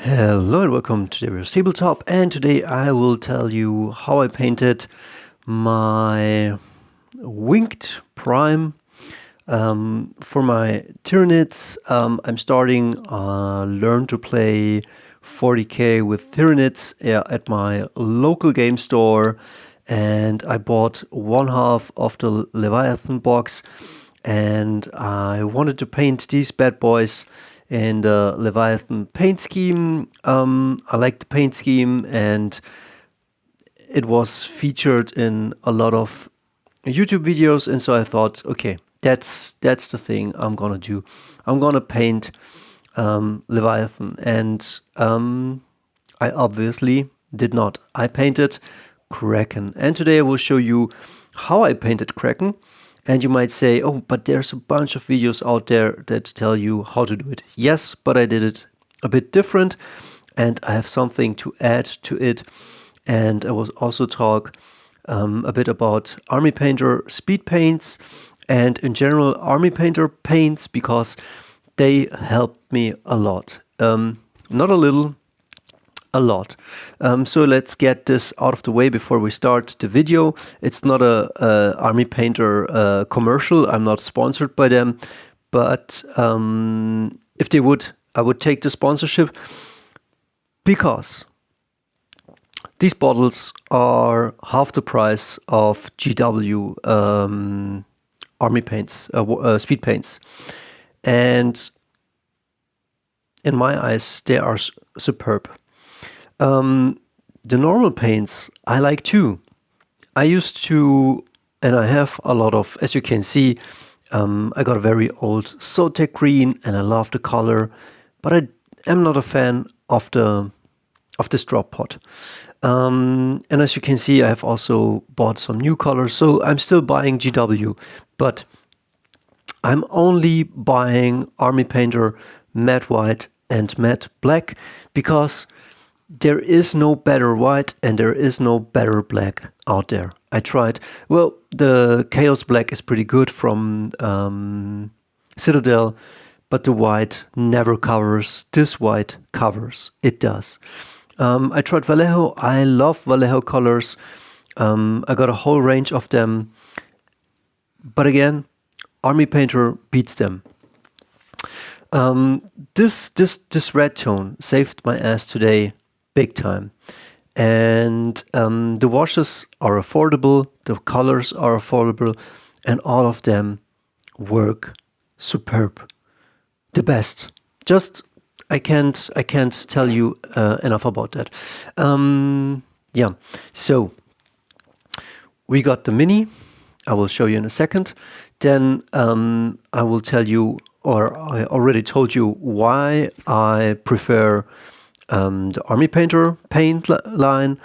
Hello and welcome to Dario's Tabletop, and today I will tell you how I painted my Winged Prime for my Tyrannids. I'm starting Learn to Play 40k with Tyrannids at my local game store, and I bought one half of the Leviathan box, and I wanted to paint these bad boys in the Leviathan paint scheme. I liked the paint scheme, and it was featured in a lot of YouTube videos, and so I thought, okay, that's the thing I'm gonna do. I'm gonna paint Leviathan, and I obviously did not. I painted Kraken, and today I will show you how I painted Kraken. And you might say, oh, but there's a bunch of videos out there that tell you how to do it. Yes, but I did it a bit different, and I have something to add to it. And I will also talk a bit about Army Painter Speedpaints and in general Army Painter paints, because they helped me a lot. Not a little, a lot. So let's get this out of the way before we start the video. It's not a Army Painter commercial. I'm not sponsored by them, but if they would, I would take the sponsorship, because these bottles are half the price of GW Army Paints, Speed Paints, and in my eyes they are superb. The normal paints I like too. I used to, and I have a lot of, as you can see, I got a very old Zotac green, and I love the color, but I am not a fan of this drop pot. And as you can see, I have also bought some new colors, so I'm still buying GW, but I'm only buying Army Painter Matte White and Matte Black, because there is no better white and there is no better black out there. I tried. Well, the Chaos Black is pretty good from Citadel, but the white never covers. This white covers. It does. I tried Vallejo. I love Vallejo colors. I got a whole range of them. But again, Army Painter beats them. This red tone saved my ass today, big time. And the washes are affordable, the colors are affordable, and all of them work superb. The best. Just I can't tell you enough about that. Yeah. So we got the mini. I will show you in a second. Then I will tell you, or I already told you, why I prefer the Army Painter paint line,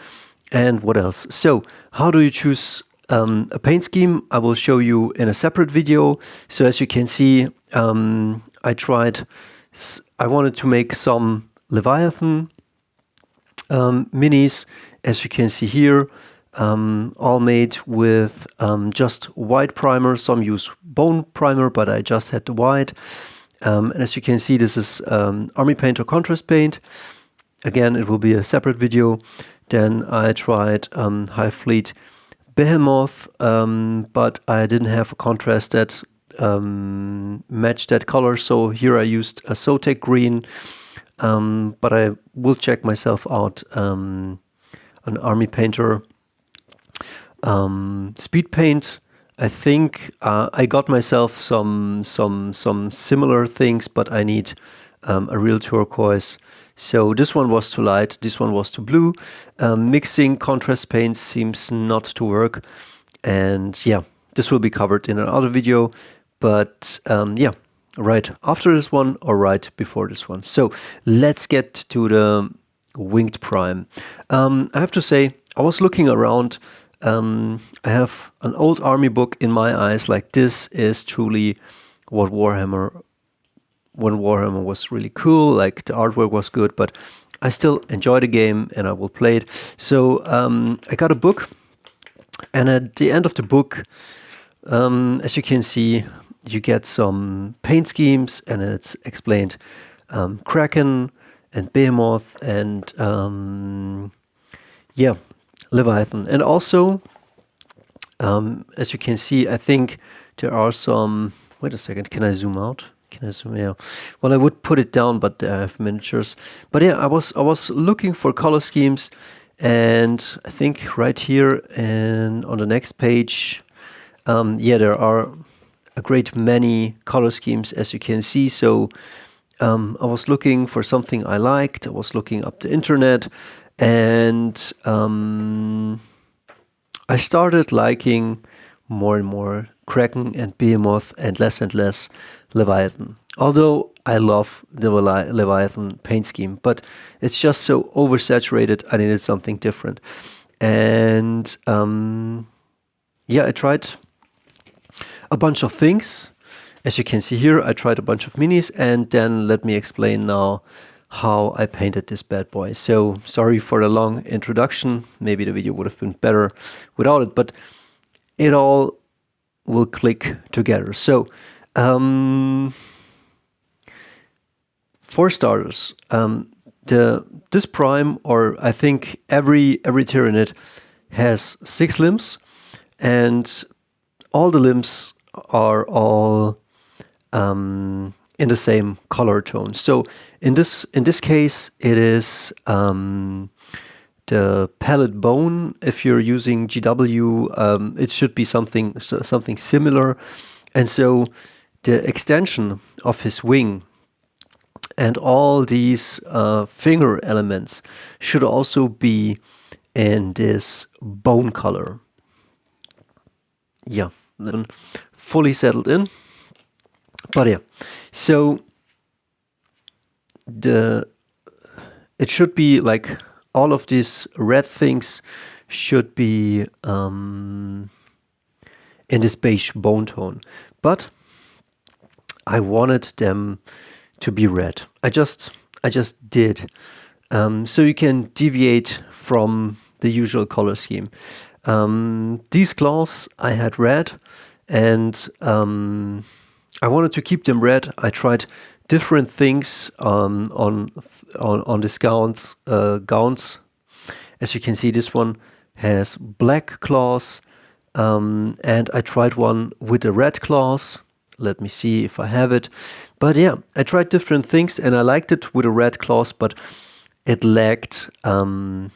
and what else. So how do you choose a paint scheme? I will show you in a separate video. So as you can see, I wanted to make some Leviathan minis, as you can see here, all made with just white primer. Some use bone primer, but I just had the white. And as you can see, this is Army Painter contrast paint. Again, it will be a separate video. Then I tried Hive Fleet Behemoth, but I didn't have a contrast that matched that color. So here I used a Zotac green, but I will check myself out an Army Painter speed paint. I think I got myself some similar things, but I need a real turquoise. So this one was too light, this one was too blue. Mixing contrast paints seems not to work. And yeah, this will be covered in another video. But yeah, right after this one or right before this one. So let's get to the Winged Prime. I have to say, I was looking around. I have an old army book in my eyes. Like, this is truly what when Warhammer was really cool, like the artwork was good, but I still enjoy the game and I will play it. So I got a book, and at the end of the book, as you can see, you get some paint schemes, and it's explained Kraken, Behemoth and yeah, Leviathan. And also, as you can see, I think there are some. Wait a second, can I zoom out? Can I zoom? Yeah. Well, I would put it down, but I have miniatures. But yeah, I was looking for color schemes, and I think right here and on the next page, yeah, there are a great many color schemes, as you can see. So I was looking for something I liked. I was looking up the internet, and I started liking more and more Kraken and Behemoth and less Leviathan. Although I love the Leviathan paint scheme, but it's just so oversaturated, I needed something different. And yeah, I tried a bunch of things. As you can see here, I tried a bunch of minis, and then let me explain now how I painted this bad boy. So sorry for the long introduction. Maybe the video would have been better without it, but it all will click together. So for starters, this prime, or I think every Tyrannid has 6 limbs, and all the limbs are all in the same color tone. So in this case, it is the palette bone. If you're using GW, it should be something similar. And so the extension of his wing and all these finger elements should also be in this bone color. Yeah, then fully settled in. But yeah, so it should be like all of these red things should be in this beige bone tone, but I wanted them to be red. I just did. So you can deviate from the usual color scheme. These claws I had red, and I wanted to keep them red. I tried different things on these gowns. As you can see, this one has black claws, and I tried one with the red claws. Let me see if I have it. But yeah, I tried different things, and I liked it with the red claws, but it lacked the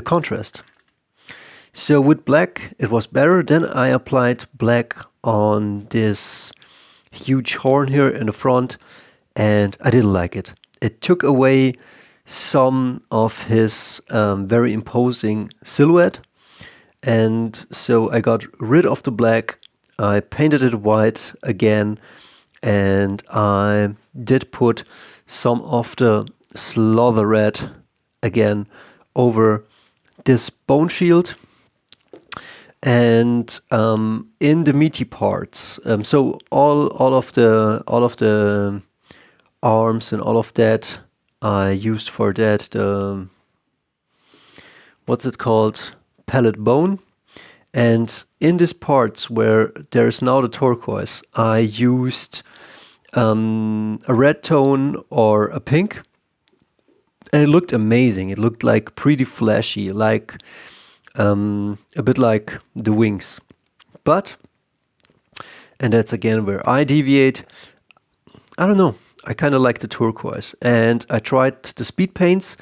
contrast. So with black, it was better. Then I applied black on this huge horn here in the front, and I didn't like it. It took away some of his very imposing silhouette, and so I got rid of the black. I painted it white again, and I did put some of the slaughter red again over this bone shield. And in the meaty parts, so all of the arms and all of that, I used for that the, what's it called, palette bone. And in these parts where there is now the turquoise, I used a red tone or a pink, and it looked amazing. It looked like pretty flashy, like a bit like the wings. But, and that's again where I deviate, I don't know, I kind of like the turquoise. And I tried the speed paints,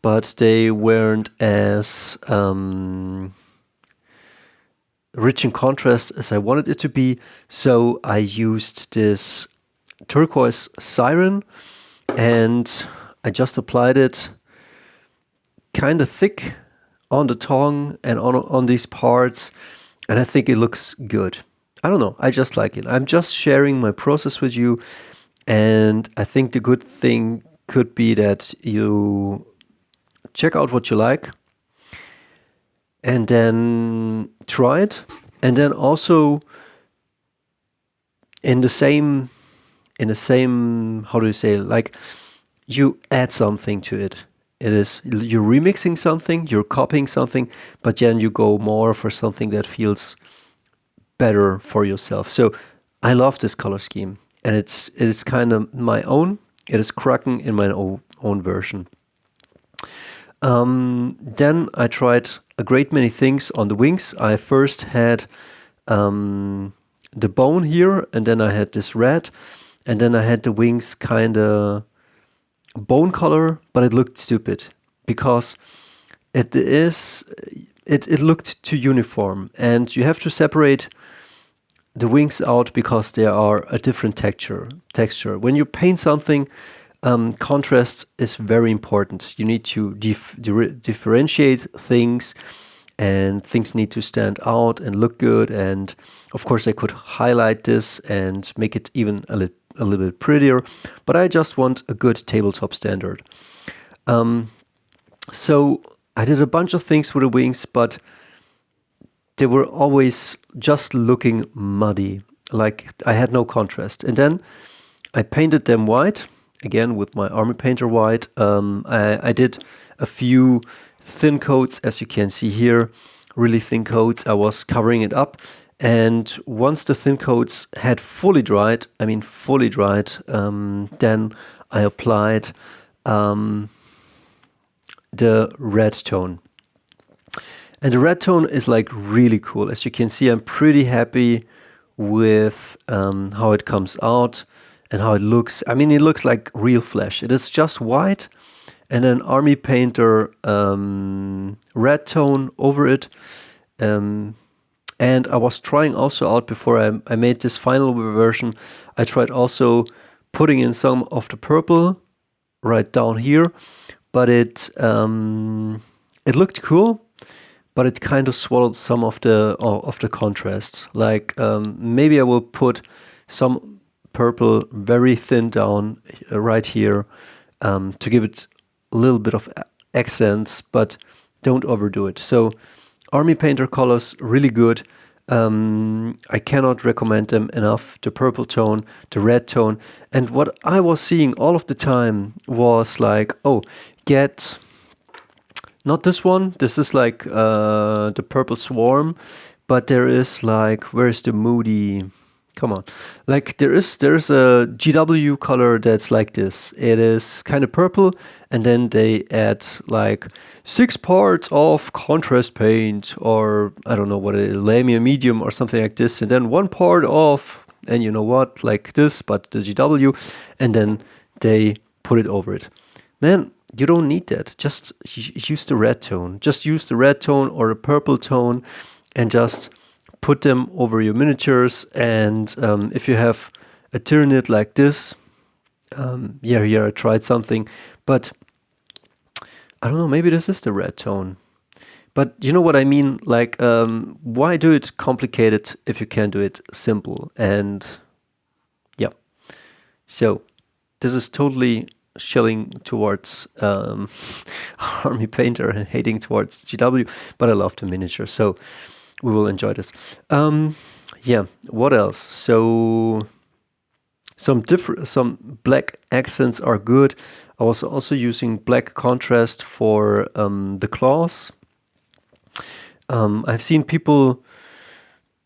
but they weren't as rich in contrast as I wanted it to be. So I used this turquoise siren, and I just applied it kind of thick on the tongue and on these parts, and I think it looks good. I don't know, I just like it. I'm just sharing my process with you, and I think the good thing could be that you check out what you like and then try it, and then also in the same how do you say, like, you add something to it. It is, you're remixing something, you're copying something, but then you go more for something that feels better for yourself. So I love this color scheme, and it is kind of my own. It is Kraken in my own version. Then I tried a great many things on the wings. I first had the bone here, and then I had this red, and then I had the wings kind of bone color, but it looked stupid because it looked too uniform, and you have to separate the wings out because they are a different texture. When you paint something, contrast is very important. You need to differentiate things, and things need to stand out and look good. And of course I could highlight this and make it even a little bit prettier, but I just want a good tabletop standard. So I did a bunch of things with the wings, but they were always just looking muddy, like I had no contrast. And then I painted them white, again with my Army Painter white. I did a few thin coats, as you can see here, really thin coats. I was covering it up. And once the thin coats had fully dried, then I applied the red tone. And the red tone is like really cool. As you can see, I'm pretty happy with how it comes out and how it looks. I mean, it looks like real flesh. It is just white and an Army Painter red tone over it. And I was trying also out, before I made this final version, I tried also putting in some of the purple right down here, but it looked cool, but it kind of swallowed some of the contrast. Like maybe I will put some purple very thin down right here to give it a little bit of accents, but don't overdo it. So Army Painter colors, really good. I cannot recommend them enough. The purple tone, the red tone. And what I was seeing all of the time was like, oh, get not this one. This is like the purple swarm, but there is like, where's the moody? Come on. Like there's a GW color that's like this. It is kind of purple, and then they add like 6 parts of contrast paint, or I don't know what it is, Lamia medium or something like this, and then 1 part of, and you know what, like this, but the GW, and then they put it over it. Man, you don't need that. Just use the red tone. Just use the red tone or the purple tone, and just put them over your miniatures. And if you have a Tyrannid like this, here I tried something, but I don't know, maybe this is the red tone. But you know what I mean? Like, why do it complicated if you can do it simple? And yeah, so this is totally shilling towards Army Painter and hating towards GW, but I love the miniature, so we will enjoy this. Yeah, what else? So some black accents are good. I was also using black contrast for the claws. I've seen people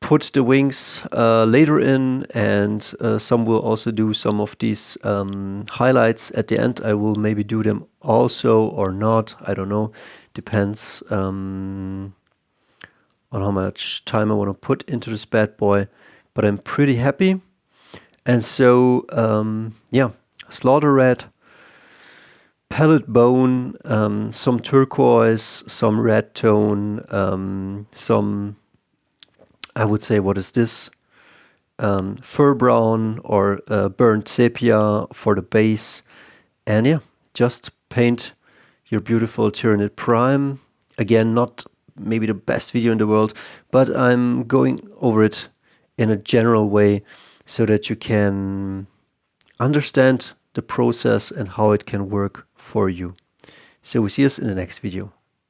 put the wings later in, and some will also do some of these highlights at the end. I will maybe do them also or not. I don't know. Depends on how much time I want to put into this bad boy, but I'm pretty happy. And so, yeah, slaughter red, palette bone, some turquoise, some red tone, some, I would say, what is this? Fur brown or burnt sepia for the base. And yeah, just paint your beautiful Tyrannid Prime. Again, not maybe the best video in the world, but I'm going over it in a general way so that you can understand the process and how it can work for you. So we see us in the next video.